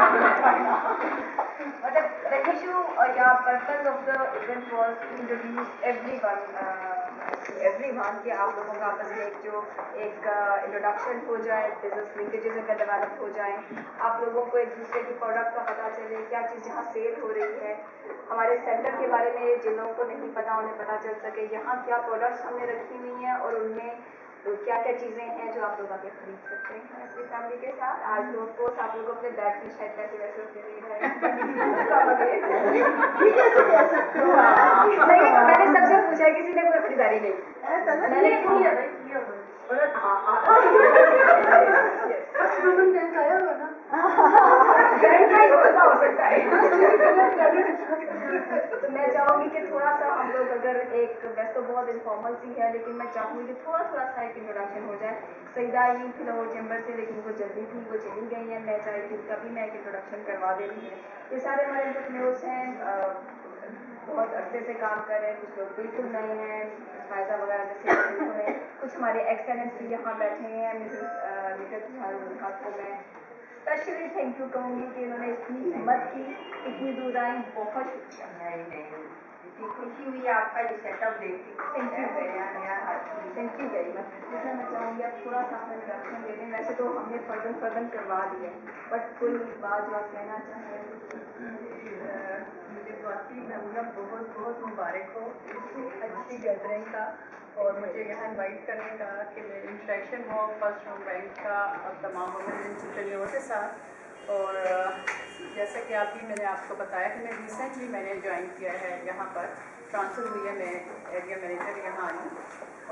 The issue, purpose of the event was to introduce everyone कि आप लोगों का आपस में एक इंट्रोडक्शन हो जाए, बिजनेस लिंकेजेस अगर डेवलप हो जाए, आप लोगों को एक दूसरे की प्रोडक्ट का पता चले, क्या चीज़ यहाँ सेल हो रही है, हमारे सेंटर के बारे में जिन लोगों को नहीं पता उन्हें पता चल सके, यहाँ क्या प्रोडक्ट्स हमने रखी हुई हैं और उनमें क्या क्या चीज़ें हैं जो आप लोग आके खरीद सकते हैं अपनी फैमिली के साथ. आज तो ऑफकोर्स आप लोग अपने बैग में शायद पैसे वैसे होते नहीं रहे. मैंने सबसे पूछा, किसी ने कोई खरीदारी नहीं, मैंने तो मैं चाहूँगी कि थोड़ा सा हम लोग अगर एक, वैसे तो बहुत इनफॉर्मल सी है, लेकिन मैं चाहूँगी कि थोड़ा सा एक इंट्रोडक्शन हो जाए. सईदा आई थी लाहौर चैम्बर से, लेकिन वो जल्दी थी, वो चली गई है. मैं चाहती थी कभी मैं एक इंट्रोडक्शन करवा देती हूँ. ये सारे हमारे एंटरप्रेन्योर्स हैं, बहुत अरसे से काम कर रहे हैं, कुछ लोग बिल्कुल नए हैं, फायदा वगैरह जैसे बिल्कुल नए, कुछ हमारे एक्सेलेंस यहाँ बैठे हैं. मिसेस निकट को मैं स्पेशली थैंक यू कहूँगी कि इन्होंने इतनी हिम्मत की, इतनी दूर आई, बहुत शुक्रिया. खुशी हुई आपका ये सेटअप देखी. Thank you very much. जैसा मैं चाहूँगी आप थोड़ा सा अपना इंट्रोडक्शन दे दें. वैसे तो हमने फर्दन करवा दिया, बट कोई बात जो आप कहना चाहें. मुझे वाकई मेमोरम बहुत बहुत मुबारक हो इतनी अच्छी गैदरिंग का, और मुझे यहाँ इनवाइट करने का कि मेरी इंट्रैक्शन हो फर्स्ट होम बैंक का और तमाम एंटरप्रेन्योर के साथ. और जैसा कि मैंने आपको बताया कि मैं रिसेंटली ज्वाइन किया है, यहाँ पर ट्रांसफ़र हुई है, मैं एरिया मैनेजर यहाँ आई हूँ.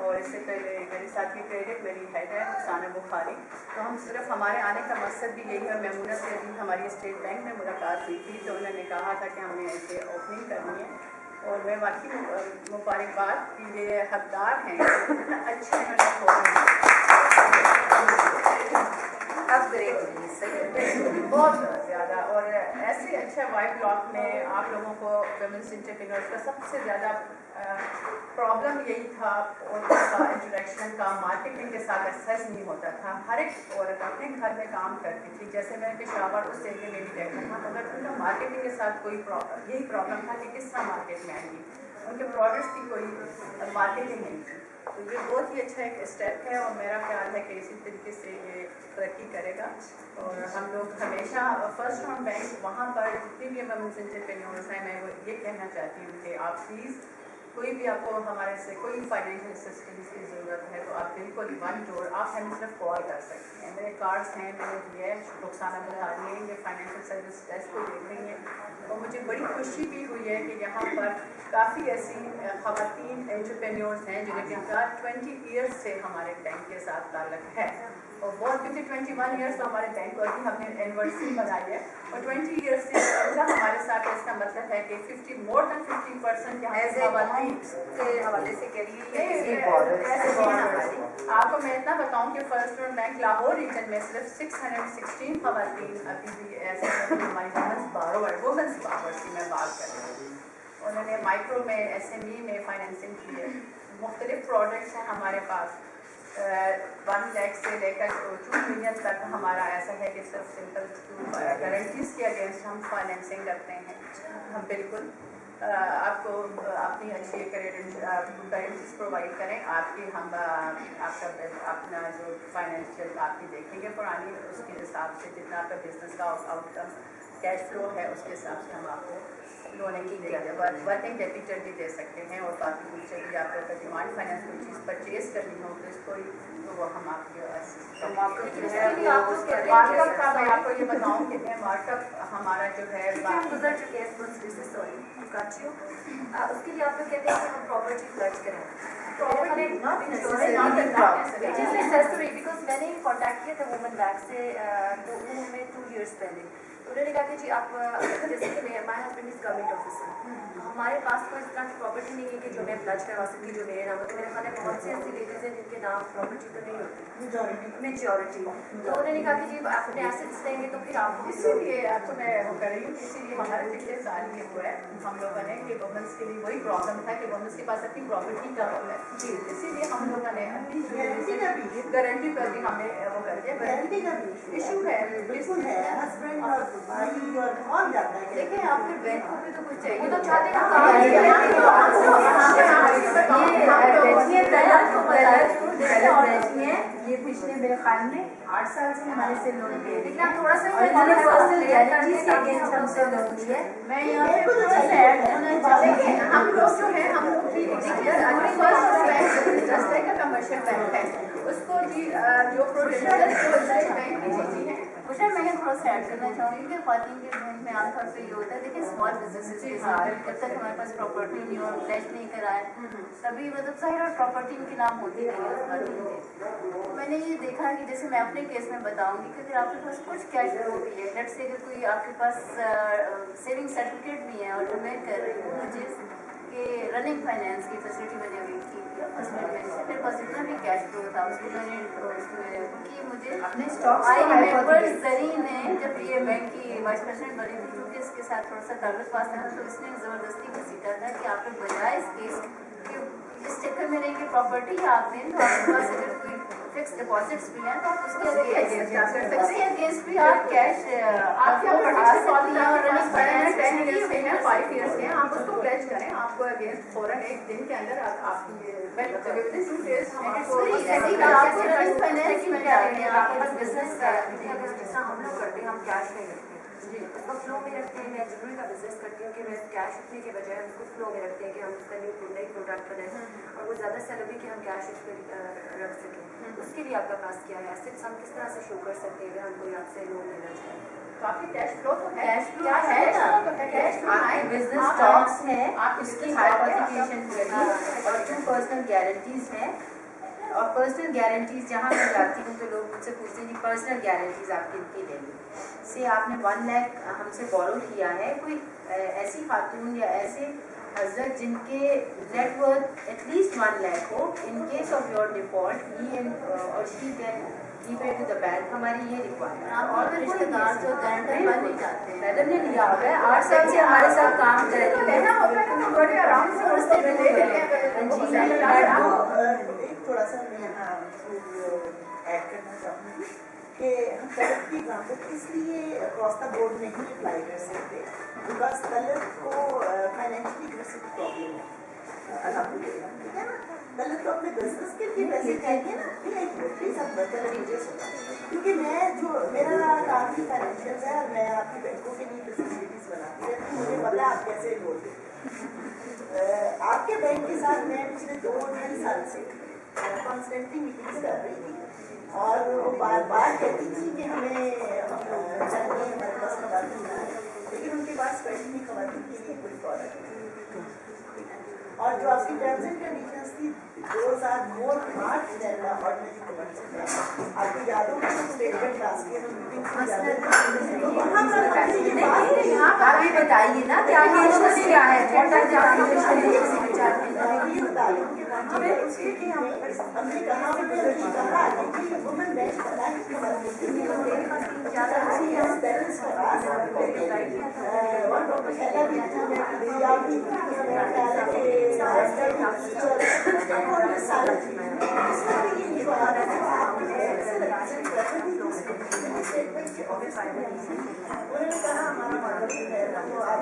और इससे पहले मेरे साथ की क्रेडिट मेरी हेड है रुखसाना बुखारी. तो हम सिर्फ हमारे आने का मकसद भी यही है. मेमूना से अभी हमारी स्टेट बैंक में मुलाकात हुई थी, तो उन्होंने कहा था कि हमने ऐसे ओपनिंग करनी है, और मैं वाकई मुबारकबाद कि ये हकदार हैं, इतना अच्छे बहुत ज़्यादा. और ऐसे अच्छा वाई ब्लॉक में आप लोगों को वुमेन्स एंटरप्रेन्योर्स का सबसे ज़्यादा प्रॉब्लम यही था, उनका इंटरेक्शन का मार्केटिंग के साथ एक्सेस नहीं होता था. हर एक औरत अपने घर में काम करती थी, जैसे मैं पेशावर उस एरिया में भी रहता था, मगर उनका मार्केटिंग के साथ कोई यही प्रॉब्लम था कि किस तरह मार्केट में आएंगी, उनके प्रोडक्ट्स की कोई मार्केटिंग नहीं थी. तो ये बहुत ही अच्छा एक स्टेप है, और मेरा ख्याल है कि इसी तरीके से ये तरक्की करेगा. और हम लोग हमेशा फर्स्ट होम बैंक वहाँ पर जितनी भी वुमेन्स एंटरप्रेन्योर्स हैं, मैं वो ये कहना चाहती हूँ कि आप प्लीज़ कोई भी आपको हमारे से कोई फाइनेंशियल असिस्टेंस की ज़रूरत है तो आप बिल्कुल वन डोर, आप हमें सिर्फ कॉल कर सकते हैं. मेरे कार्ड्स हैं, मैंने दिए, रुखसाना बुखारी है, ये फाइनेंशियल सर्विस डेस्क को देख रही हैं. और मुझे बड़ी खुशी भी हुई है कि यहाँ पर काफ़ी ऐसी ख़वातीन एंटरप्रेन्योर्स हैं जिनके 20 ईयर्स से हमारे बैंक के साथ ताल्लुक़ है. और बहुत, क्योंकि 21 ईयर्स तो हमारे बैंक को अभी हमने एनिवर्सरी बनाई है, और 20 ईयर्स से हमारे साथ है. इसका मतलब है कि मोर देन 50% के हवाले से करिए. आपको मैं इतना बताऊं कि first home bank Lahore region में सिर्फ 616 खवातीन अभी भी ऐसे हमारी वुमेन्स बावर्स की मैं बात कर रही हूँ. उन्होंने माइक्रो में, SME में फाइनेंसिंग की है. मुख्तलिफ प्रोडक्ट्स हैं हमारे पास, 1 लाख से लेकर 2 मिलियन तक हमारा ऐसा है कि सिर्फ सिंपल गारंटीज़ के अगेंस्ट हम फाइनेंसिंग करते हैं. हम बिल्कुल आपको अपनी अच्छी गारंटीज प्रोवाइड करें. आपकी हम आपका अपना जो फाइनेंशियल आपकी देखेंगे पुरानी, उसके हिसाब से जितना आपका बिजनेस का आउटकम कैश फ्लो है उसके हिसाब से हम आपको लोन की वर्किंग कैपिटल भी दे सकते हैं. और बाकी कुछ भी आपको डिमांड फाइनेंस कोई चीज़ परचेज करनी हो तो इसको तो वो हम आपके मार्कअप जो है मार्कअप का मैं आपको ये बताऊँ कि मार्कअप हमारा जो है गुजर चुके हैं उसके लिए आप लोग कहते हैं कि हम प्रॉपर्टी फ्लड करें. बिकॉज मैंने कॉन्टैक्ट किया था वुमेन बैंक से तो उन्होंने 2 ईयर्स पहले उन्होंने कहा कि जी आप जैसे कि my husband is government officer, हमारे पास कोई इस तरह की प्रॉपर्टी नहीं है कि जो मैं प्लज करवा सकती जो मेरे नाम. तो मेरे ख्याल में बहुत सी ऐसी लेडीज हैं जिनके नाम प्रॉपर्टी तो नहीं होती मेजॉरिटी. तो उन्होंने कहा कि जी अपने एसेट्स देंगे तो फिर आप इसीलिए आपको मैं वो कर रही हूँ. इसीलिए हमारे पिछले साल ये हुआ है, हम लोगों ने कि वुमेन्स के लिए वही प्रॉब्लम था कि वुमेन्स के पास अपनी प्रॉपर्टी का है जी, इसीलिए हम लोगों ने गारंटी पर भी हमने वो कर दिया। गारंटी का इशू है बिल्कुल है, हस्बैंड और भाई और कौन जाता है। देखिए आपके बैंकों पे तो कुछ चाहिए, वो तो चाहते हैं ये पिछले मेरे ख्याल में 8 साल से हमारे से लोन ले रही लेकिन है आप थोड़ा सा और इन्होंने पर्सनल गारंटीज के अगेंस्ट हमसे लोन लिया। मैं यहाँ पे थोड़ा सा ऐड करना चाहूँगी। हम लोग जो है हम लोग भी जस्ट लाइक कमर्शियल बैंक है उसको जी जो प्रोटेक्शन बैंक की चीज़ें हैं मुझे मैं थोड़ा सा ऐड करना चाहूँगी कि ख़वातीन के जहन में आमतौर पर ये होता है, देखिए स्मॉल बिजनेसेस के साथ जब तक हमारे पास प्रॉपर्टी नहीं और प्लेज नहीं कराए तभी मतलब ज़ाहिर और प्रॉपर्टी इनके नाम होती नहीं है उस ख़वातीन के। मैंने ये देखा कि जैसे मैं अपने केस में बताऊँगी कि अगर आपके पास कुछ कैश फ्लो भी है, लेट से अगर कोई आपके पास सेविंग सर्टिफिकेट भी है और जो मैं कर रही हूँ मुझे कि रनिंग फाइनेंस की फैसिलिटी मैंने अभी की हस्बैंड में से मेरे पास जितना भी कैश फ्लो था उसको मैंने क्योंकि मुझे अपने स्टॉक्स आई रिमेंबर जरीन ने जब ये बैंक की वाइस प्रेसिडेंट बनी थी क्योंकि इसके साथ थोड़ा सा ताल्लुक पास था तो इसने ज़बरदस्ती घसीटा था कि आप लोग बजाय इस केस कि इस चक्कर में नहीं कि प्रॉपर्टी आप दें तो आपके पास अगर कोई फिक्स डिपॉजिट्स भी हैं तो आप उसके अगेंस्ट भी आप कैश आपके रनिंग फाइनेंस 10 years के हैं 5 years के हैं आप उसको प्लेज करें आपको अगेंस्ट फौरन एक दिन के अंदर आपकी हम लोग करते हैं हम कैश नहीं रखते उसको फ्लो में रखते हैं। मैं ज्वेलरी का बिजनेस करती हूँ कि मैं कैश रखने के बजाय उसको फ्लो में रखते हैं कि हम उसका नई प्रोडक्ट बनाएं और वो ज़्यादा सेल भी कि हम कैश उस पर रख सकें। उसके लिए आपका पास क्या है, एसेट्स हम किस तरह से शो कर सकते हैं अगर हम कोई आपसे लोन लेना चाहें? तो आपकी कैश फ्लो तो है, कैश फ्लो है ना, कैश फ्लो आपके बिजनेस स्टॉक्स है, उसकी हाइपोथिकेशन करिए और 2 पर्सनल गारंटीज हैं। और पर्सनल गारंटीज जहाँ मैं जाती हूँ तो लोग मुझसे पूछते हैं कि पर्सनल गारंटीज आप किनकी लेंगे। से आपने 1 लाख हमसे बोरो किया है, कोई ऐसी खातून या ऐसे हजरत जिनके नेटवर्थ एटलीस्ट 1 लाख हो, in case of your default he और she can give it to the bank, हमारी ये रिक्वायरमेंट। और रिश्तेदार जो गारंटर बन नहीं जाते हैं मैडम ने लिया होगा 8 साल से हमारे साथ काम कर रही है। बड़े आराम से उससे ले लेते हैं। थोड़ा सा मैं ऐड करना चाहूँगी कि हम तलब की एग्जाम्पल इसलिए क्रॉस द बोर्ड नहीं अप्लाई कर सकते बिकॉज तलब को फाइनेंशियली घर से प्रॉब्लम है, अल्हम्दुलिल्लाह, ठीक है ना। तलब तो अपने बिजनेस के लिए पैसे चाहिए ना, प्लीज आप मतलब मुझे सुना, क्योंकि मैं जो मेरा काफ़ी फाइनेंशियल है और मैं आपकी बैंकों के लिए फैसिलिटीज बनाती रहती हूँ, मुझे पता है आप कैसे लोन देते। आपके बैंक के साथ मैं पिछले 2-2.5 साल से कॉन्स्टेंटली मीटिंग्स कर रही थी और वो बार बार कहती थी कि हमें चाहिए हमारे पास खवातीन है, लेकिन उनके पास स्पेशली खवातीन के लिए कोई प्रोडक्ट नहीं। और जो आपकी टर्म्स एंड कंडीशंस थी 2000 मोर hard then ordinary commercial bank. आपको याद होगा तो स्टेटमेंट क्लास के हम मीटिंग्स में जाते थे, आप ही बताइए ना क्या इश्यूज क्या है, हमने कहा कि वुमेन बैंक बना के उन्होंने कहा हमारा मॉडल है तो आप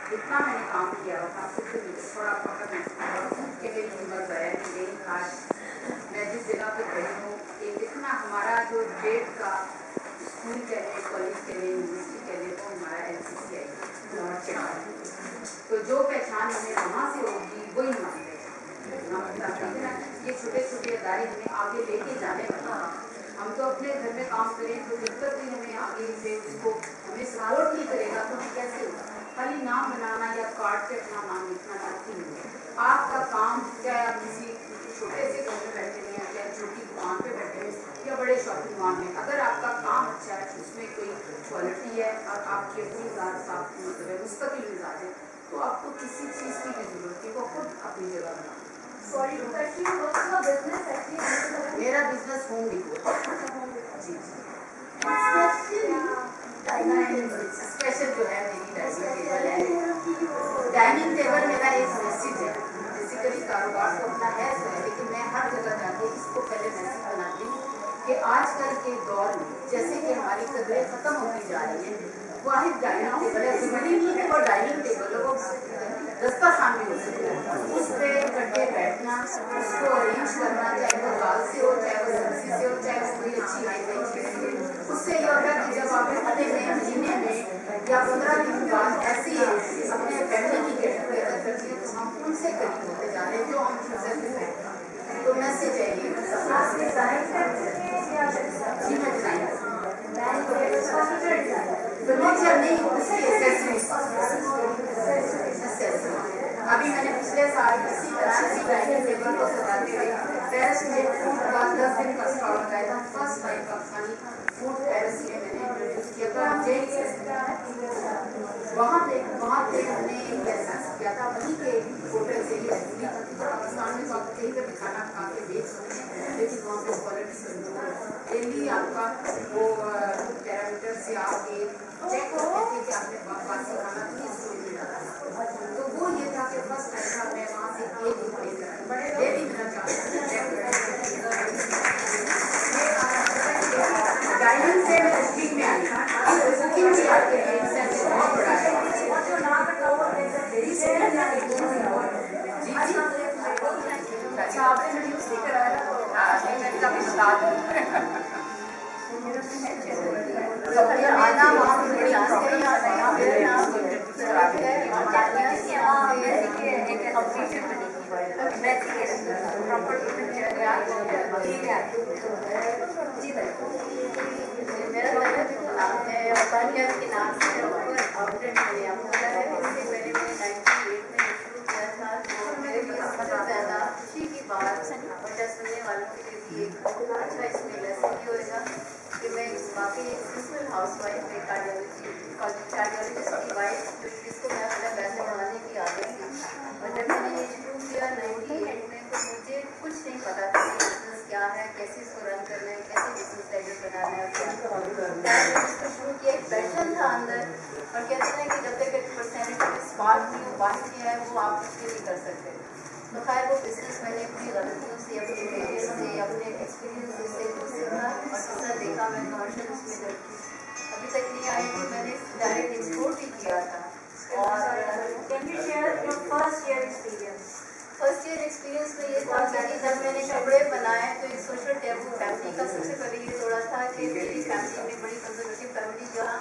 जितना मैंने काम किया थोड़ा के लिए आज मैं जिस जगह पे खड़ी हूँ इतना हमारा जो डेट का स्कूल के लिए कॉलेज के लिए यूनिवर्सिटी के लिए तो हमारा LCC आई तो जो पहचान हमें वहाँ से होगी वही मांगते हैं। ये छोटे छोटे अदारे हमें आगे लेके जाने वाला, हम तो अपने घर में काम करें तो जब तक भी हमें आगे से उसको हमें सपोर्ट नहीं करेगा तो कैसे होगा। खाली नाम बनाना या कार्ड पे अपना नाम लिखना चाहती हूँ। काम है, अगर आपका काम अच्छा है, उसमें कोई क्वालिटी है और आपके अपनी मिजाज आप मतलब है मुस्तकिल मिजाज है, तो आपको किसी चीज़ की भी जरूरत है, वो खुद अपनी जगह बनाओ। मेरा बिजनेस होम डिकोर जी, स्पेशल जो है मेरी डाइनिंग टेबल है। डाइनिंग टेबल मेरा एक मैसेज है, बेसिकली कारोबार तो अपना है तो है, लेकिन मैं हर जगह जाके इसको पहले मैसेज बनाती हूँ कि आजकल के दौर में जैसे कि हमारी कदरें खत्म होती जा रही है, वाहिद डाइनिंग टेबल है, जरूरी नहीं है वो डाइनिंग टेबल है, वो दस्तरखान भी हो सकता है, उस पर इकट्ठे बैठना, उसको अरेंज करना, चाहे वो दाल से हो, चाहे वो सब्जी से हो, चाहे वो कोई अच्छी हाई फाई चीज़ से, उससे ये होगा कि जब आप हफ्ते में, महीने में या 15 दिन बाद ऐसी अपने फैमिली की गेट टुगेदर करती है, तो हम उनसे करीब होते जा रहे हैं जो हम उनसे दूर हैं। तो मैसेज है ये जी, मैं डिजाइन फर्नीचर नहीं, उसकी एक्सेसरीज। अभी मैंने पिछले साल इसी तरह से डाइनिंग टेबल को सजाते हुए पेरिस में फूड का 10 दिन का स्टॉल लगाया था। First time Pakistani food Paris में मैंने इंट्रोड्यूस किया था। वहाँ पे हमने एक एहसास किया था, वहीं के होटल से ही पाकिस्तान में तो आप कहीं पर भी खाना खा के बेच सकते हैं, लेकिन वहाँ पे क्वालिटी कंट्रोल डेली आपका वो पैरामीटर से आप चेक करते थे कि आपने बासी खाना किस स्टोर में डाला है। तो वो ये था कि फर्स्ट टाइम था मैं वहाँ से एक ही प्लेट ये भी मेरा डाइनिंग से मैं कुकिंग में आई, कुकिंग भी आपके बहुत बड़ा है। अच्छा, आपने इंट्रोड्यूस नहीं कराया ना, मैं कभी बता दूँ आना वहाँ पे बड़ी जानते हैं, यहाँ मेरा नाम एक कंप्लीशन बनी प्रॉपर जी मेरा तालियात के नाम से आउटलेट मैंने आपको बताया है। इससे पहले मैंने 98 में शुरू किया था, तो मेरे लिए सबसे ज़्यादा खुशी की बात और सुनने वालों के लिए भी एक अच्छा इसमें लेसन ये होगा कि मैं वाकई एक सिंपल हाउस वाइफ है, कार्डियोलॉजिस्ट की वाइफ, जिसको मैं अपना पैसे बनाने की आदत थी। और जब मैंने ये शुरू किया 98 में, तो मुझे कुछ नहीं पता था कि बिजनेस क्या है, कैसे इसको रन करना है, कैसे बिजनेस टाइगर बनाना है। इसको शुरू किया, एक पैशन था अंदर, और कहते हैं कि जब तक एक पर्सनैलिटी में स्पार्क नहीं हो, बात नहीं है, वो आप कुछ भी नहीं कर सकते। तो खैर वो बिजनेस मैंने अपनी गलतियों से, अपने फेलियर से, अपने एक्सपीरियंस से कुछ सीखा और दूसरा देखा। मैं कमर्शियल उसमें करती अभी तक नहीं आई थी, मैंने डायरेक्ट एक्सपोर्ट भी किया था। और can you share your first year experience? First year experience में ये था कि जब मैंने कपड़े बनाए तो एक सोशल टैबू फैमिली का सबसे पहले ये जोड़ा था कि मेरी फैमिली में बड़ी कंजर्वेटिव फैमिली, जहाँ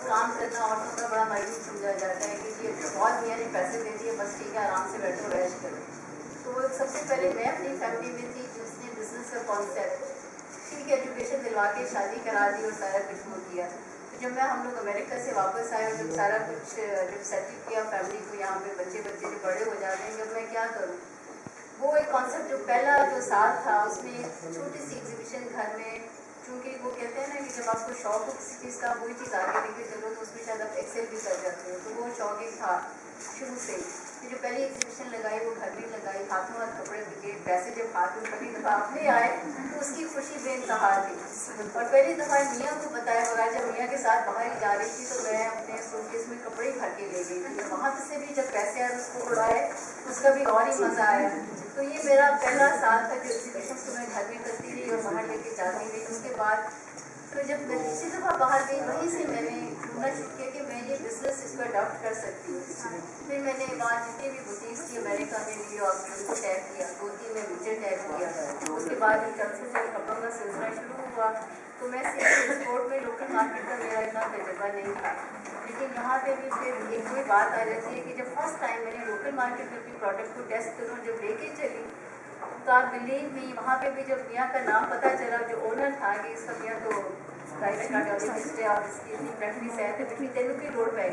काम करना औरतों का बड़ा मायूस समझा जाता है कि ये बहुत मियाँ ने पैसे दे दिए, बस ठीक है, आराम से बैठो, रेस्ट करो। तो वो सबसे पहले मैं अपनी फैमिली में थी जिसने बिजनेस का कॉन्सेप्ट ठीक है एजुकेशन दिलवा के शादी करा दी और सारा कुछ हो किया। तो जब हम लोग अमेरिका से वापस आए और जब सारा कुछ जब सेटल किया फैमिली को, यहाँ पे बच्चे जब बड़े हो जाते हैं, जब मैं क्या करूँ, वो एक कॉन्सेप्ट जो पहला जो साल था उसमें एक छोटी सी एग्जीबिशन घर में, क्योंकि वो कहते हैं ना कि जब आपको शौक हो किसी चीज़ का, वही चीज़ आगे लेके चलो तो उसमें शायद आप एक्सेल भी कर जाते हो। तो वो शौक एक था शुरू से। तो जो पहली एग्जीबिशन लगाई वो घर में लगाई, हाथों हाथ कपड़े बिके, पैसे जब हाथ में पहली दफ़ा अपने आए तो उसकी खुशी बेइंतहा थी। और पहली दफ़ा मियाँ को बताया, और जब मियाँ के साथ बाहर ही जा रही थी तो मैं अपने सूटकेस में कपड़े भर के ले गई थी। वहाँ से भी जब पैसे आए उसको उड़ाए, उसका भी और ही मज़ा आया। तो ये मेरा पहला साल था जो एग्जीबिशन को मैं घर में करती रही और बाहर लेके जाती रही। उसके बाद तो जब मैं दूसरी दफ़ा बाहर गई, वहीं से मैंने ढूंढना शुरू किया कि मैं ये बिजनेस इसको अडॉप्ट कर सकती हूँ। फिर मैंने वहाँ जितनी भी बुटीक्स थी अमेरिका में, न्यूयॉर्क में, उनको टैग किया, 2-3 में मुझे टैग किया। उसके बाद जब चल से कपड़ों का सिलसिला शुरू हुआ तो मैं सिर्फ एक्सपोर्ट में लोकल मार्केट का मेरा इतना तजुर्बा नहीं था। लेकिन यहाँ पे भी फिर एक कोई बात आ जाती है कि जब फर्स्ट टाइम मैंने लोकल मार्केट में अपनी प्रोडक्ट को टेस्ट करूँ, जब लेके चली तो आप बिलीव मी, वहाँ पे भी जब मियाँ का नाम पता चला, जो ओनर था कि इसका मियाँ तो प्राइवेट कार्डियोलॉजिस्ट है और इसकी इतनी प्रैक्टिस है, तो इतनी तेलू की रोड पे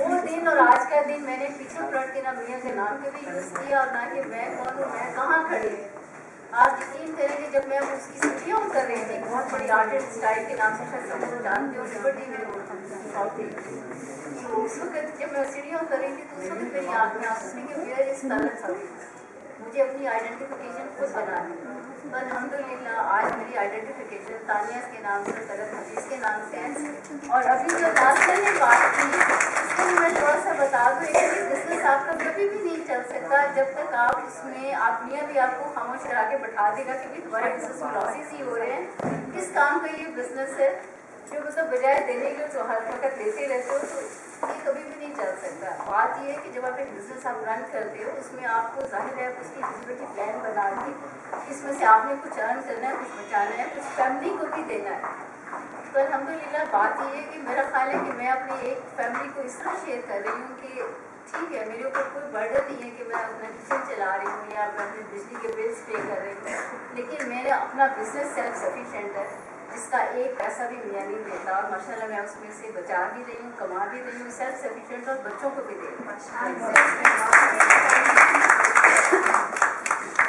वो दिन और आज का दिन मैंने पिछले प्रोडक्ट के ना मियाँ के नाम के भी यूज़ किया और ना कि मैं कौन हूँ, मैं कहाँ खड़ी हूँ। آپ یقین کریں کہ جب میں اس کی سیڑھیاں اتر رہی تھی، بہت بڑی آرٹ اینڈ اسٹائل کے نام سے شاید سب لوگ جانتے ہو، لبرٹی میں ساؤتھ ایشیا، تو اس وقت جب میں سیڑھیاں اتر رہی تھی تو اس وقت میری آنکھ میں آنسو نہیں کہ ویئر از طلعت حفیظ، مجھے اپنی آئیڈینٹیفیکیشن خود بنانی ہے. تو الحمدللہ آج میری آئیڈینٹیفیکیشن تانیہ کے نام سے، طلعت حفیظ کے نام سے ہے. اور ابھی جو ناصر نے بات کی اس کو میں تھوڑا سا بتا دوں کہ بزنس آپ کا کبھی بھی نہیں چل سکتا جب تک آپ اس میں آپ میاں بھی آپ کو خاموش کرا کے بٹھا دے گا کہ تمہارے بزنس میں لاسز ہی ہو رہے ہیں، کس کام کا یہ بزنس ہے جو مطلب بجائے دینے کے تو ہر وقت دیتے رہتے ہو، تو یہ کبھی بھی نہیں چل سکتا. بات یہ ہے کہ جب آپ ایک بزنس آپ رن کرتے ہو اس میں آپ کو ظاہر ہے اس کی فزیبلٹی پلان بنا کے اس میں سے آپ نے کچھ ارن کرنا ہے، کچھ بچانا ہے، کچھ فیملی کو بھی دینا ہے. تو الحمدللہ بات یہ ہے کہ میرا خیال ہے کہ میں اپنی ایک فیملی کو اس طرح شیئر کر رہی ہوں کہ ٹھیک ہے میرے اوپر کوئی برڈن نہیں ہے کہ میں اپنا کچن چلا رہی ہوں یا میں اپنے بجلی کے بلس پے کر رہی ہوں، لیکن میرا اپنا بزنس سیلف سفیشینٹ ہے جس کا ایک پیسہ بھی میاں نہیں دیتا، اور ماشاء اللہ میں اس میں سے بچا بھی رہی ہوں، کما بھی رہی ہوں، سیلف سفیشینٹ، اور بچوں کو بھی دے رہی ہوں.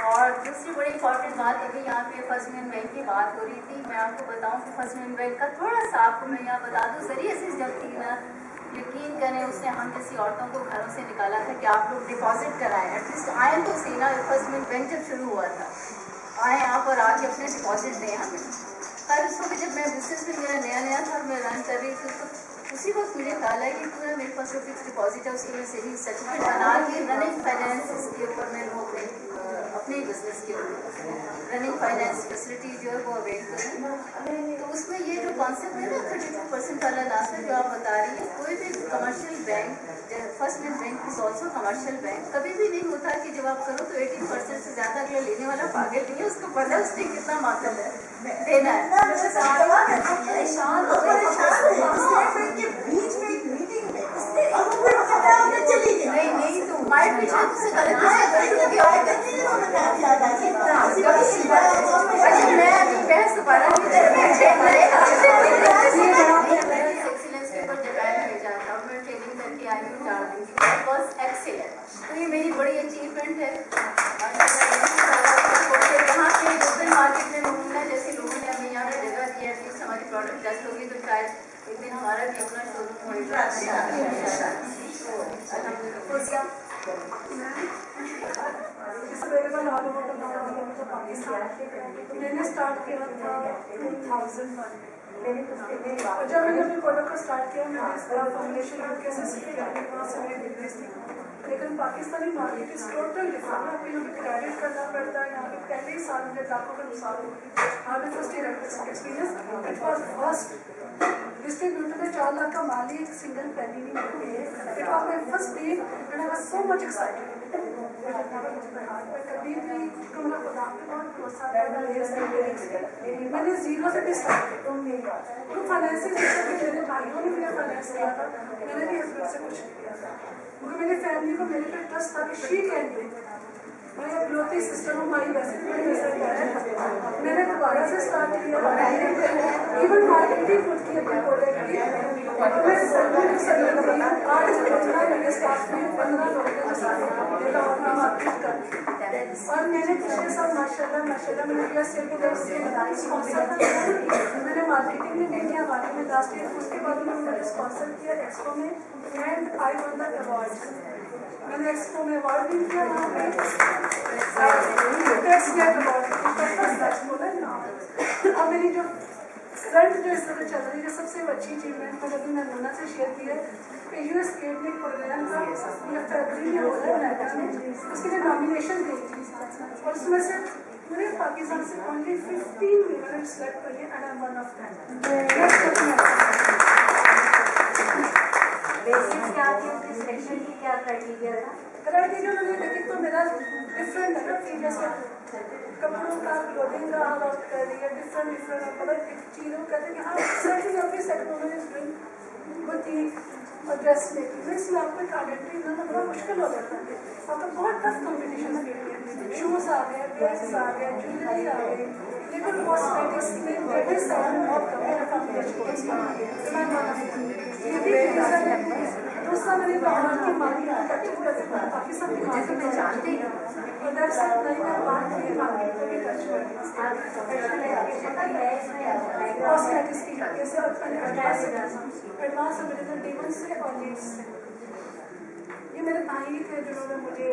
اور دوسری بڑی امپورٹنٹ بات ابھی یہاں پہ فرسٹ مین بینک کی بات ہو رہی تھی، میں آپ کو بتاؤں کہ فرسٹ مین بینک کا تھوڑا سا آپ کو میں یہاں بتا دوں ذریعے سے جب تھی نا، یقین کریں اس نے ہم جیسی عورتوں کو گھروں سے نکالا تھا کہ آپ لوگ ڈپازٹ کرائیں، ایٹ لیسٹ آئیں تو سی نا. فرسٹ مین بینک جب شروع ہوا تھا آئیں آپ اور آ کے اپنے ڈپازٹ دیں ہمیں. ہر اس وقت جب میں بزنس میں میرا نیا تھا اور میں رن کر رہی تھی تو اسی وقت مجھے خیال ہے کہ پورا میرے پاس جو فکس ڈپازٹ ہے اس کی میں سیونگ سرٹیفکیٹ بنا کے رننگ فائنینس اس کے اوپر میں وہ اپنے بزنس کے اوپر رننگ فائنینس فیسلٹی جو ہے وہ اویل کروں. تو اس میں یہ جو کانسیپٹ ہے نا 32% والا ناصر جو آپ بتا رہی ہیں، کوئی بھی commercial bank first women bank is also commercial bank کبھی بھی نہیں ہوتا کہ جب آپ کرو تو 18% سے زیادہ اگلا لینے والا پاگل نہیں ہے، اس کو پتہ ہے اس نے کتنا ماتل ہے دینا ہے. نہیں تو مائٹ بھی شاید سے غلط میں ابھی بحث دوبارہ تو یہ میری بڑی اچیومنٹ ہے. یہاں پہ لوکل مارکیٹ میں گھومنا جیسے لوگوں نے ہمیں یہاں پہ جگہ دی ہے کہ ہماری پروڈکٹ ٹیسٹ ہوگی تو شاید ایک دن ہمارا بھی اپنا شو روم ہوگا. میں نے اسٹارٹ کیا تھا 2001 اور جب میں نے اپنے پروڈکٹ کو اسٹارٹ کیا میں نے اس کا فارمولیشن کیسے سیکھ کیا وہاں سے میں بزنس تھی، لیکن Pakistani market is total different. آپ کو یہاں پہ کریڈٹ کرنا پڑتا ہے، یہاں پہ پہلے ہی سال میں لاکھوں کا نقصان ہوتی ہے. آپ نے first year experience it was first distributor میں 4 لاکھ کا مال ہی ایک سنگل پینی نہیں ملتی ہے. It was my first day and I was so much excited. کبھی بھی میرا خدا پہ بہت بھروسہ تھا. میں نے زیرو سے بھی اسٹارٹ کیا تو فائنینس میرے بھائیوں نے مجھے فائنینس کیا تھا، میں نے بھی ہسبینڈ سے کچھ نہیں کیا تھا کیونکہ میری فیملی کو میرے پہ ٹرسٹ تھا کہ شی کین ڈو. میں اکلوتی سسٹر ہوں، مائی ویسے بھی میری نظر ہے. میں نے دوبارہ سے اسٹارٹ کیا ایون مارکیٹنگ خود کی اپنے پروڈکٹ کی. آج میرے اسٹاف میں 15 لوگ اور میں نے پچھلے سال ماشاء اللہ میں نے میں نے مارکیٹنگ میں نہیں کیا، ہمارے میں لاسٹ ایئر اس کے بعد میں نے اسپانسر کیا ایکسپو میں and I one the award. میں نے ایکسپو میں ایوارڈ بھی کیا وہاں پہ اور میری جو کرنٹ جو اس طرح چل رہی ہے سب سے اچھی اچیومنٹ میں ابھی میں نونا سے شیئر کی ہے کہ یو ایس گیٹ میں ایک پروگرام تھا یہ فیبرری میں ہو رہا ہے امریکہ میں، اس کے لیے نامینیشن دی تھی اور اس میں سے میرے پاکستان سے اونلی 15 ویمن سلیکٹ ہوئی ہیں and I one of them. Criteria میں نے لیکن تو میرا ڈفرینٹ ہے نا کہ جیسے کپڑوں کا کلوتھنگ کا ہم آپ کر رہی ہے ڈفرینٹ مطلب ایک چیز وہ کہتے ہیں کہ ہاں سرٹن آف دس ٹیکنالوجی ہوتی اور ڈریس میکنگ میں اس میں آپ کو ایک آئیڈینٹی بنانا بڑا مشکل ہو جاتا ہے. آپ کو بہت ٹف کمپٹیشن کے لیے شوز آ گئے، ڈریسز آ گئے، جویلری آ گئی، لیکن کاسمیٹکس میں لیڈیز سیون بہت کم ہے کمپٹیشن. یہ بھی ریزن ہے. دوسرا میں نے باہر کی مارکیٹ پاکستان کی مارکیٹ میں جانتی ہوں اور دیٹس نئی میں بات کی मांगी तो भी खर्च कर कॉस्मेटिक्स की जैसे एडवांस अवेलेबल D1 से और लीड्स से। ये मेरे भाई थे जिन्होंने मुझे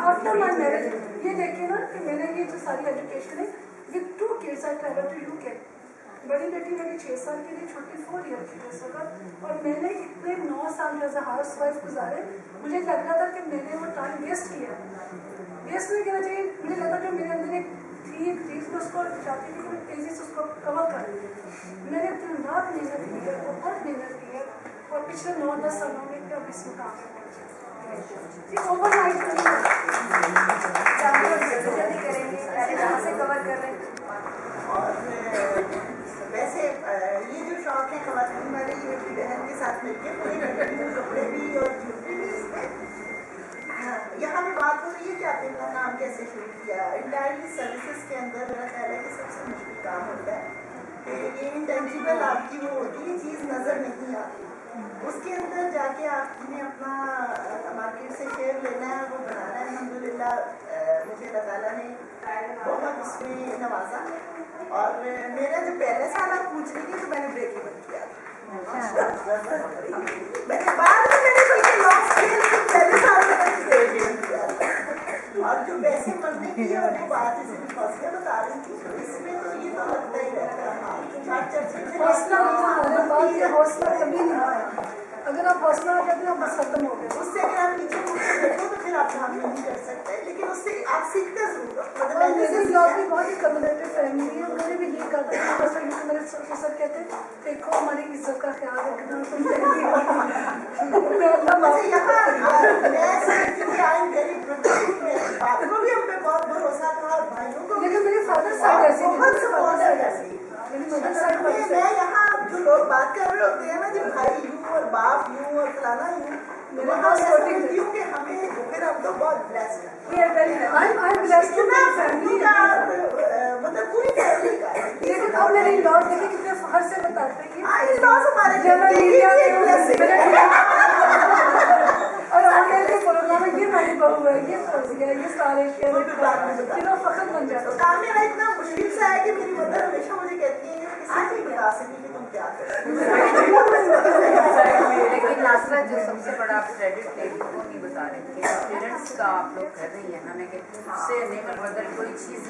आफ्टर माई मैरिज ये देखिए ना कि मैंने ये जो सारी एजुकेशन है with 2 kids I travel to UK। बड़ी बेटी मेरी 6 साल की थी, छोटी 4 ईयर की थी उस वक्त, और मैंने इतने 9 साल एज ए हाउस वाइफ गुजारे। मुझे लग रहा था कि मैंने वो टाइम वेस्ट किया, वेस्ट नहीं करना चाहिए। मुझे लगा जो मेरे अंदर एक चीज़ मैं उसको चाहती थी कि मैं तेज़ी से उसको कवर कर लूँ। मैंने दिन रात मेहनत की है, बहुत मेहनत की है, और पिछले 9-10 सालों में अब इस मुकाम पर पहुँचा। ओवरनाइट जल्दी करेंगे, पहले कहाँ से कवर कर रहे हैं। और वैसे ये जो शौक है ख़वातीन वाले, ये मेरी बहन के साथ मिलकर पूरे कपड़े भी और ज्वेलरी भी इसमें। यहाँ पे बात हो रही है कि आपने अपना काम कैसे शुरू किया। इंटायरली सर्विसेज के अंदर मेरा ख्याल है कि सबसे मुश्किल काम होता है कि ये इंटेंजिबल आपकी वो होती है चीज़ नज़र नहीं आती, उसके अंदर जाके आपने अपना मार्केट से शेयर लेना है, वो बनाना है। अल्हम्दुलिल्लाह मुझे अल्लाह ताला ने बहुत उसमें नवाजा। और मेरा जो पहले साल आप पूछ रही थी तो मैंने ब्रेक इवन किया था। मैंने बाद में मैंने बल्कि लॉस किया, लेकिन पहले साल में मैंने ब्रेक इवन किया था। और जो पैसे मरने की है वो बात इसमें हौसला बता रही थी, इसमें तो ये तो लगता ही रहता है। हौसला हौसला कभी नहीं आया। अगर आप हौसला आ जाते हो बस खत्म हो गए। उससे अगर आप नीचे देखो तो फिर आप काम नहीं कर सकते, लेकिन उससे आप सीखते जरूर। और मेरी ब्लॉग भी बहुत ही कम्युनिटी फैमिली है, उन्होंने भी ये कहा था कि मेरे सर कहते देखो हमारी इज्जत का ख्याल रखना तुम बातों भी हम पे बहुत भरोसा था, भाइयों को। लेकिन मेरे फादर साइड ऐसे मैं यहाँ जो लोग बात कर रहे होते हैं ना कि भाई यूं और बाप यूं और फलाना यूं, मेरे पास समझती हूँ कि हमें फिर हम तो बहुत ब्लेस्ड हैं। मतलब पूरी फैमिली का। लेकिन अब मेरे लॉज देखिए कितने फखर से बताते हैं और ऑनलाइन के प्रोग्राम में ये मेरी बहू है, ये फौजिया, ये सारे तीनों फखर बन जाते हैं। काम मेरा इतना मुश्किल सा है कि मेरी मदर हमेशा मुझे कहती है कि किसी नहीं बता सकती कि तुम क्या कर रहे हो। लेकिन नासरा जो सबसे बड़ा क्रेडिट है वो नहीं बता रहे थे, पेरेंट्स का आप लोग कर रही है हमें कि उससे नेवर मदर कोई चीज़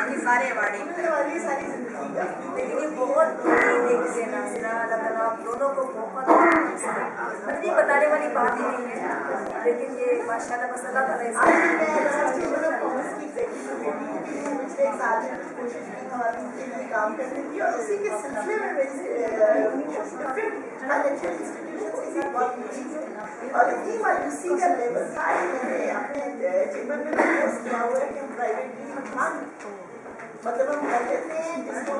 ही सारे अवार्ड वाली सारी जिंदगी का। लेकिन ये बहुत देख से नाज़रा अल्लाह ताला आप दोनों को बहुत नहीं बताने वाली बात ही नहीं है, लेकिन ये माशाल्लाह बस अल्लाह ताला पिछले एक साल में कोशिश की ख़वातीन के लिए काम करने की, और उसी के सिलसिले में और इतनी मायूसी का लेवल था कि मैंने अपने चैम्बर में पोस्ट किया हुआ है कि हम प्राइवेटली मतलब हम कहते थे जिसको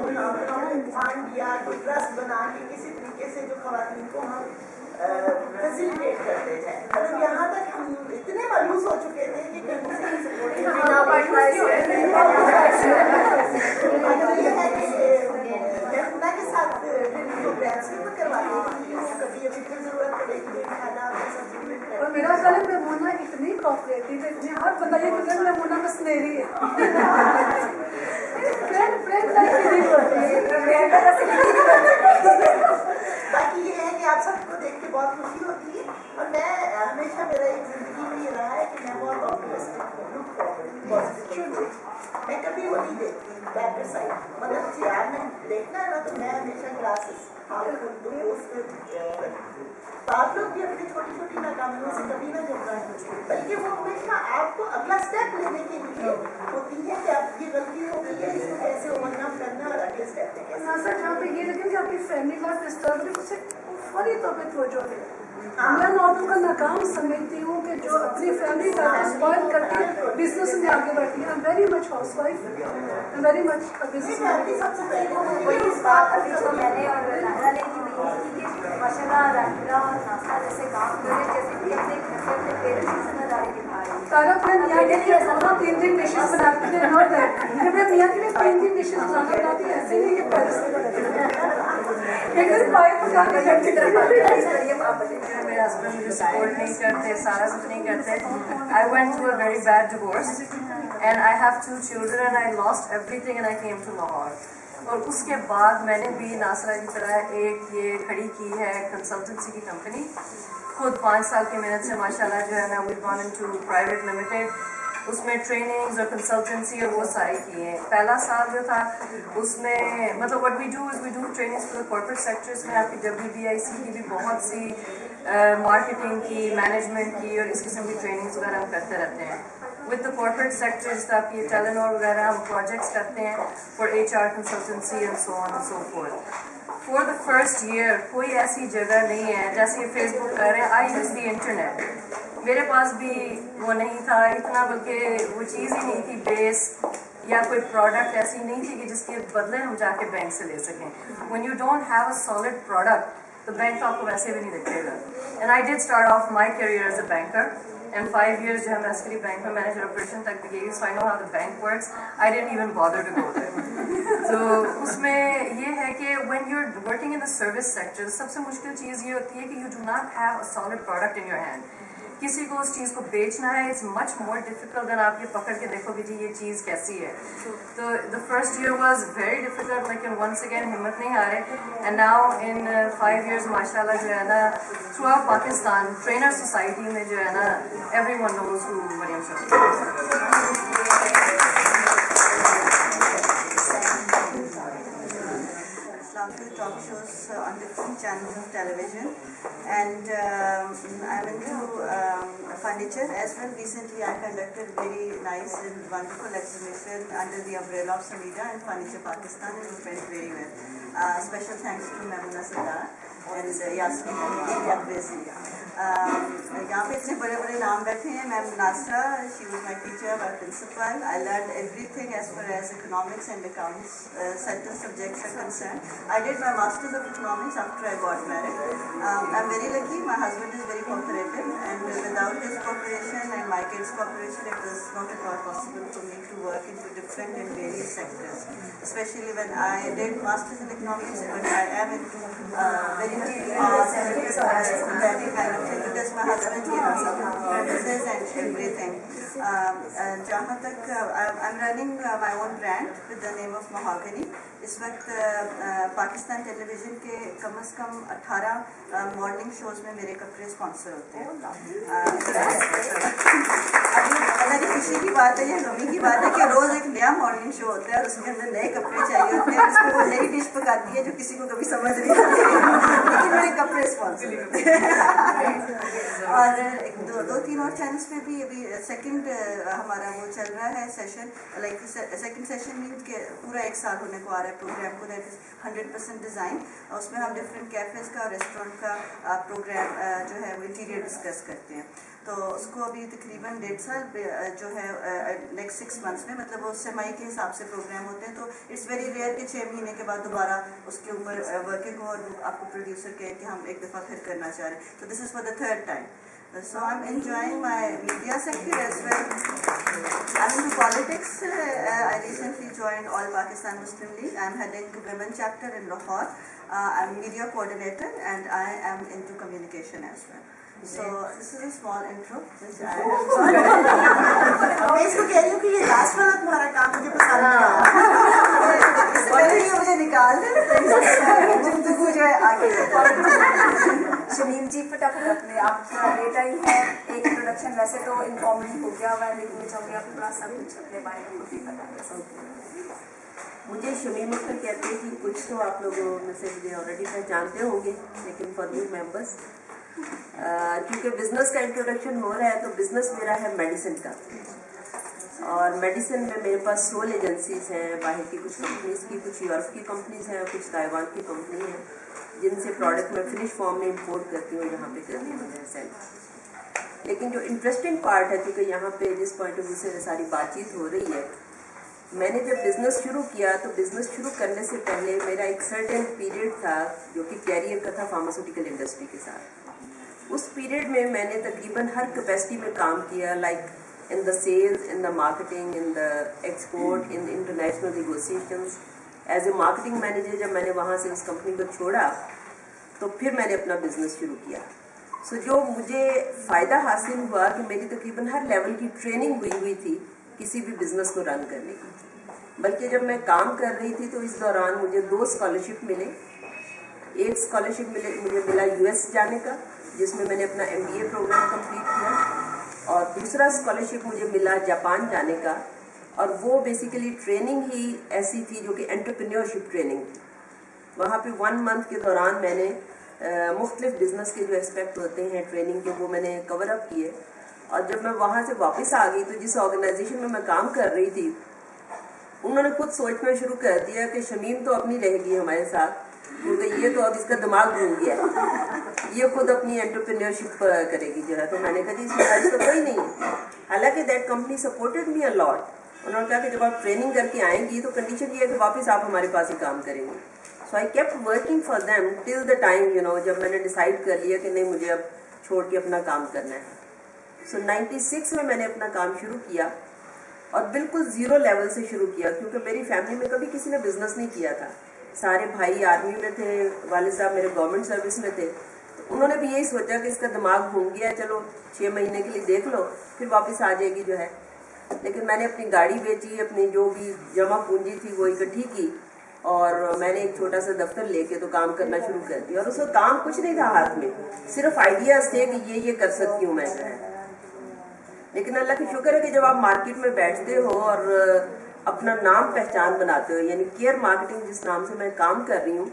फंड या कोई ट्रस्ट बना के किसी तरीके से जो ख़वातीन को हम फैसिलिटेट करते थे। मतलब यहाँ तक हम इतने मायूस हो चुके थे कि कहीं से सपोर्ट के साथ प्रोग्राम्स भी करवाते हैं, कभी अभी फिर जरूरत पड़ेगी खाना। और मेरा ख्याल है मेमूना इतनी कोऑपरेटिव है, इतनी हर बताइए कि मेमूना बस मेरी है। फ्रेंड बाकी ये है कि आप सबको देख के बहुत खुशी होती है, और मैं हमेशा मेरा एक जिंदगी में ये रहा है कि मैं बहुत ऑप्टिमिस्टिक हूँ, मैं कभी वो नहीं देखती बैटर साइड। मतलब यार में देखना है ना तो मैं हमेशा ग्लासेस आप लोग भी अपनी छोटी छोटी नाकामियों से कभी ना घबराएं, बल्कि वो हमेशा आपको अगला स्टेप लेने के लिए होती है कि आप ये गलती हो गई है, इसको कैसे ओवरकम करना और अगले स्टेप पे कैसे। नाज़रा जहाँ पे ये लगे कि आपकी फैमिली लाइफ डिस्टर्ब है, उसे फौरी तौर पे तवज्जो दें। मैं औरतों का नाकाम समझती हूँ कि जो अपनी फैमिली का स्पॉइल करके बिजनेस में आगे बढ़ती है। Very much house wife, very much business. सबसे पहले इस बात अभी जो मैंने और नाज़रा ने की माशाल्लाह राहिला और नाज़रा जैसे काम कर रहे जैसे कि अपने घर से अपने पेरेंट्स की जिम्मेदारी निभा रही है। तारा अपने मियाँ के लिए 3 डिशेज बनाती है, नॉट दैट। जब मैं मियाँ के लिए 3 डिशेज बनाना बनाती है ऐसे नहीं कि पैसे से बनाती है। एक दिन पाइप पका के करके मेरे हस्बैंड मुझे सपोर्ट नहीं करते, सारा कुछ नहीं करते. I went through a very bad divorce and I have 2 children and I lost everything and I came to Lahore. اور اس کے بعد میں نے بھی ناصرہ کی طرح ایک یہ کھڑی کی ہے کنسلٹنسی کی کمپنی. خود 5 سال کی محنت سے ماشاءاللہ جو ہے نا we've gone into private limited. اس میں ٹریننگز اور کنسلٹنسی اور وہ ساری کی ہیں. پہلا سال جو تھا اس میں مطلب what we do is we do trainings for the corporate sectors میں. آپ کی WBIC کی بھی بہت سی مارکیٹنگ کی, مینجمنٹ کی اور اس قسم کی ٹریننگز وغیرہ ہم کرتے رہتے ہیں. ود دا کارپوریٹ سیکٹر جس طرح آپ کی ٹیلنور وغیرہ ہم پروجیکٹس کرتے ہیں for HR consultancy and so on and so forth. For the first year کوئی ایسی جگہ نہیں ہے جیسے فیس بک کر رہے ہیں. آئی یوز دی انٹرنیٹ. میرے پاس بھی وہ نہیں تھا اتنا, بلکہ وہ چیز ہی نہیں تھی بیس یا کوئی پروڈکٹ ایسی نہیں تھی کہ جس کے بدلے ہم جا کے بینک سے لے سکیں. when you don't have a solid product تو بینک تو آپ کو ویسے بھی نہیں رکھے گا. and I did start off my career as a banker and 5 years جو ہے میں عسکری بینک میں مینیجر آپریشن تک بھی گئی. so I know how the bank works. I didn't even bother to go there. تو اس میں یہ ہے کہ when you're working in the service sector سب سے مشکل چیز یہ ہوتی ہے کہ you do not have a solid product in your hand. کسی کو اس چیز کو بیچنا ہے اٹس مچ مور ڈیفیکلٹ دین آپ یہ پکڑ کے دیکھو کہ جی یہ چیز کیسی ہے. تو the first year was very difficult, لیکن ونس اگین ہمت نہیں ہارے. اینڈ ناؤ ان 5 years ماشاء اللہ جو ہے نا through out Pakistan trainer society میں جو ہے نا every one knows who Maryam Shah. Talk shows on different channels of television, and I'm into furniture as well. Recently I conducted a very nice and wonderful exhibition under the umbrella of Samida and Furniture Pakistan, and it went very well. Special thanks to Maimuna Sardar and Yasmin Abwesi. यहाँ पे इतने बड़े बड़े नाम बैठे हैं. Ma'am Nasra, she was my teacher, my principal. I learn everything as far as economics and accounts certain subjects are concerned. I did my masters of economics after I got married. I'm very lucky. My husband is very cooperative, and without his cooperation and my kids' cooperation, it was not at all possible for me to work into different and various sectors. Especially when I did masters in economics, but I am into very that kind of thing, because my husband is business and everything. जहाँ तक I'm running my own brand with the name of Mahogany. इस वक्त Pakistan television के कम से कम 18 morning shows में मेरे कपड़े sponsor होते हैं. अभी खुशी की बात है या गमी की बात है कि रोज़ एक नया मॉर्निंग शो होता है और उसके अंदर नए कपड़े चाहिए होते हैं. उसमें वो नई डिश पकाती है जो किसी को कभी समझ नहीं आती है, लेकिन मेरे कपड़े स्पॉन्सर होते हैं. और 2-3 और चैनल्स पे भी अभी सेकंड हमारा वो चल रहा है session, like second session means के पूरा 1 साल होने को आ रहा है प्रोग्राम को, दैट इज 100% डिज़ाइन. उसमें हम डिफरेंट कैफ़ेज़ का, रेस्टोरेंट का प्रोग्राम जो है वो इंटीरियर डिस्कस करते हैं. तो उसको अभी तकरीबन 1.5 साल जो है नेक्स्ट 6 months में, मतलब वो सेमाई के हिसाब से प्रोग्राम होते हैं. तो इट्स वेरी रेयर कि 6 महीने के बाद दोबारा उसके ऊपर वर्किंग हो और आपको प्रोड्यूसर कहे कि हम एक दफ़ा फिर करना चाह रहे हैं. तो this is for the 3rd time. So I'm enjoying my media sector as well. I'm into politics. I recently joined All Pakistan Muslim League. I'm heading women chapter in Lahore. I'm media coordinator and I am into communication as well. So this is a small intro which I have. मैं इसको कह रही हूँ कि ये last वाला तुम्हारा काम मुझे पसंद नहीं. इससे पहले ये मुझे निकाल दे गुफ्तगू जो है आगे. शमीम जी फटाफट अपने आप थोड़ा लेट आई है. एक इंट्रोडक्शन वैसे तो इनफॉर्मली हो गया हुआ है, लेकिन मैं चाहूँगी आप थोड़ा सा कुछ अपने बारे में खुद ही बताएं. मुझे शमीम अख्तर कहते हैं कि कुछ तो आप लोगों में से मुझे ऑलरेडी पहचानते होंगे, लेकिन फॉर न्यू मेंबर्स क्योंकि बिज़नेस का इंट्रोडक्शन हो रहा है तो बिज़नेस मेरा है मेडिसिन का. और मेडिसिन में मेरे पास 16 एजेंसीज़ हैं. बाहर की कुछ कंपनीज़ की, कुछ यूरोप की कंपनीज़ हैं, कुछ ताइवान की कंपनी है जिनसे प्रोडक्ट मैं फिनिश फॉर्म में इंपोर्ट करती हूँ, यहाँ पे करती हूँ सेल. लेकिन जो इंटरेस्टिंग पार्ट है, क्योंकि यहाँ पे जिस पॉइंट ऑफ व्यू से सारी बातचीत हो रही है, मैंने जब बिज़नेस शुरू किया तो बिज़नेस शुरू करने से पहले मेरा एक सर्टेन पीरियड था जो कि कैरियर का था फार्मास्यूटिकल इंडस्ट्री के साथ. उस पीरियड में मैंने तकरीबन हर कैपेसिटी में काम किया, like in the sales, in the marketing, in the export, in international negotiations, as a marketing manager जब मैंने वहाँ से उस कंपनी को छोड़ा तो फिर मैंने अपना बिजनेस शुरू किया। सो जो मुझे फ़ायदा हासिल हुआ कि मेरी तकरीबन हर लेवल की ट्रेनिंग हुई थी किसी भी बिज़नेस को रन करने की। बल्कि जब मैं काम कर रही थी तो इस दौरान मुझे 2 स्कॉलरशिप मिले। एक स्कॉलरशिप मुझे मिला US जाने का, जिसमें मैंने अपना MBA प्रोग्राम कंप्लीट किया, और दूसरा स्कॉलरशिप मुझे मिला जापान जाने का, और वो बेसिकली ट्रेनिंग ही ऐसी थी जो कि एंटरप्रेन्योरशिप ट्रेनिंग थी। वहाँ पे 1 मंथ के दौरान मैंने मुख्तलिफ बिजनेस के जो एस्पेक्ट होते हैं ट्रेनिंग के वो मैंने कवर अप किए। और जब मैं वहाँ से वापस आ गई तो जिस ऑर्गेनाइजेशन में मैं काम कर रही थी उन्होंने खुद सोचना शुरू कर दिया कि शमीम तो अपनी रहेगी हमारे साथ, क्योंकि ये तो अब इसका दिमाग घूम गया है, ये खुद अपनी एंटरप्रेन्योरशिप करेगी जो है। तो मैंने कहा जी इसमें आज तो कोई नहीं है। हालांकि that company supported me a lot. उन्होंने कहा कि जब आप ट्रेनिंग करके आएंगी तो कंडीशन ये है कि वापस आप हमारे पास ही काम करेंगे। So I kept working for them till the time जब मैंने डिसाइड कर लिया कि नहीं मुझे अब छोड़ के अपना काम करना है। सो 96 में मैंने अपना काम शुरू किया और बिल्कुल ज़ीरो लेवल से शुरू किया, क्योंकि मेरी फैमिली में कभी किसी ने बिजनेस नहीं किया था। सारे भाई आर्मी में थे, वालिद साहब मेरे गवर्नमेंट सर्विस में थे, तो उन्होंने भी यही सोचा कि इसका दिमाग घूम गया, चलो 6 महीने के लिए देख लो फिर वापस आ जाएगी जो है। लेकिन मैंने अपनी गाड़ी बेची, अपनी जो भी जमा पूंजी थी वो इकट्ठी की, और मैंने एक छोटा सा दफ्तर लेके तो काम करना शुरू कर दिया। और उसमें काम कुछ नहीं था हाथ में, सिर्फ आइडियाज थे कि ये कर सकती हूँ मैं जो है। लेकिन अल्लाह की शुक्र है कि जब आप मार्केट में बैठते हो और अपना नाम पहचान बनाते हो, यानी केयर मार्केटिंग जिस नाम से मैं काम कर रही हूँ,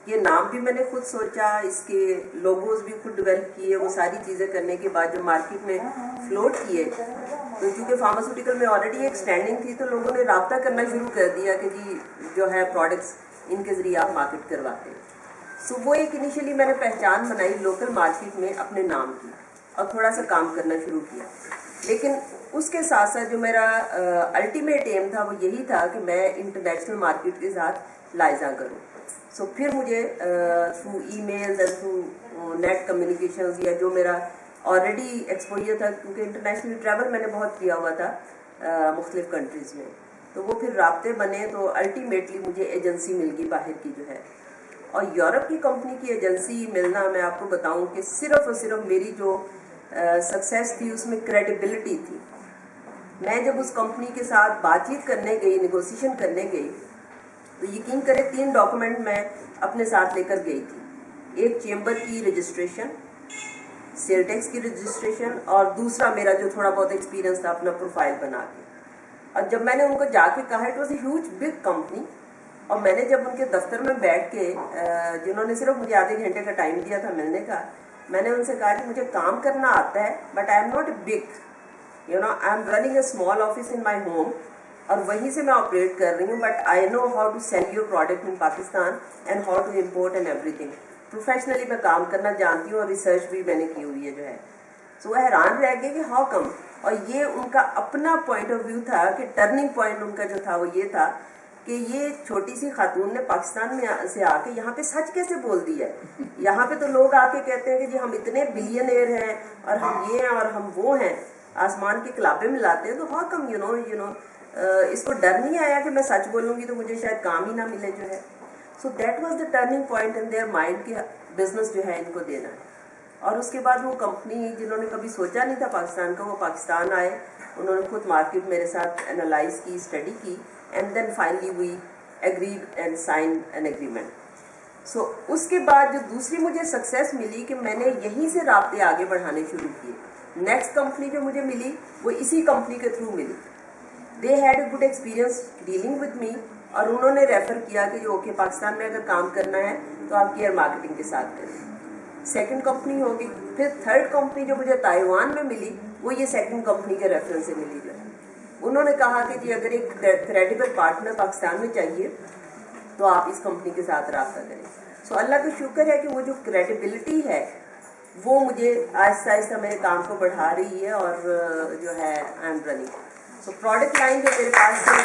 ये नाम भी मैंने खुद सोचा, इसके लोगोज भी खुद डेवलप किए। वो सारी चीज़ें करने के बाद जब मार्केट में फ्लोट किए तो चूँकि फार्मास्यूटिकल में ऑलरेडी एक स्टैंडिंग थी, तो लोगों ने राब्ता करना शुरू कर दिया कि जी जो है प्रोडक्ट्स इनके ज़रिए आप मार्केट करवाते हैं। सो वो एक इनिशियली मैंने पहचान बनाई लोकल मार्केट में अपने नाम की, और थोड़ा सा काम करना शुरू किया। लेकिन उसके साथ साथ जो मेरा अल्टीमेट एम था वो यही था कि मैं इंटरनेशनल मार्केट के साथ लाइजा करूँ। सो फिर मुझे through emails and through net communications, या जो मेरा ऑलरेडी एक्सपोजर था, क्योंकि इंटरनेशनल ट्रैवल मैंने बहुत किया हुआ था मुख्तलिफ कंट्रीज़ में, तो वो फिर राब्ते बने। तो अल्टीमेटली मुझे एजेंसी मिल गई बाहर की जो है, और यूरोप की कंपनी की एजेंसी मिलना, मैं आपको बताऊं कि सिर्फ और सिर्फ मेरी जो सक्सेस थी उसमें क्रेडिबिलिटी थी। मैं जब उस कंपनी के साथ बातचीत करने गई, नेगोशिएशन करने गई, तो यकीन करें 3 डॉक्यूमेंट मैं अपने साथ लेकर गई थी। एक चेंबर की रजिस्ट्रेशन, सेल टैक्स की रजिस्ट्रेशन, और दूसरा मेरा जो थोड़ा बहुत एक्सपीरियंस था अपना प्रोफाइल बना के। और जब मैंने उनको जाके कहा, it was a huge big company, और मैंने जब उनके दफ्तर में बैठ के, जिन्होंने सिर्फ मुझे आधे घंटे का टाइम दिया था मिलने का, मैंने उनसे कहा कि मुझे काम करना आता है but I am not big, I am running a small office in my home, और वहीं से मैं ऑपरेट कर रही हूँ, but I know how to sell your product in Pakistan and how to import and everything. Professionally मैं काम करना जानती हूँ और रिसर्च भी मैंने की हुई है जो है। सो वह हैरान रह गए कि हाउ कम। और ये उनका अपना पॉइंट ऑफ व्यू था कि टर्निंग पॉइंट उनका जो था वो ये था कि ये छोटी सी खातून ने पाकिस्तान में से आके यहाँ पे सच कैसे बोल दिया। यहाँ पे तो लोग आके कहते हैं कि जी हम इतने बिलियनर हैं और हम ये हैं और हम वो हैं, आसमान की किताबें मिलाते हैं, तो हाउ कम यू नो इसको डर नहीं आया कि मैं सच बोलूँगी तो मुझे शायद काम ही ना मिले जो है। So that was the turning point in their mind कि बिजनेस जो है इनको देना है। और उसके बाद वो कंपनी जिन्होंने कभी सोचा नहीं था पाकिस्तान का, वो पाकिस्तान आए, उन्होंने खुद मार्केट मेरे साथ एनालाइज की, स्टडी की, and then finally we agreed and sign an agreement. So उसके बाद जो दूसरी मुझे सक्सेस मिली कि मैंने यहीं से राब्ते आगे बढ़ाने शुरू किए। नेक्स्ट कंपनी जो मुझे मिली वो इसी कंपनी के थ्रू मिली। They had a good experience dealing with me, और उन्होंने रेफर किया कि जो ओके पाकिस्तान में अगर काम करना है तो आप केयर मार्केटिंग के साथ करें। सेकंड कंपनी होगी। फिर थर्ड कंपनी जो मुझे ताइवान में मिली वो ये सेकंड कंपनी के रेफरेंस से मिली जो है। उन्होंने कहा कि जी अगर एक क्रेडिबल पार्टनर पाकिस्तान में चाहिए तो आप इस कंपनी के साथ राब्ता करें। सो अल्लाह का शुक्र है कि वो जो क्रेडिबिलिटी है वो मुझे आहिस्ता आहिस्ता मेरे काम को बढ़ा रही है, और जो है आई am running. So product line जो मेरे पास है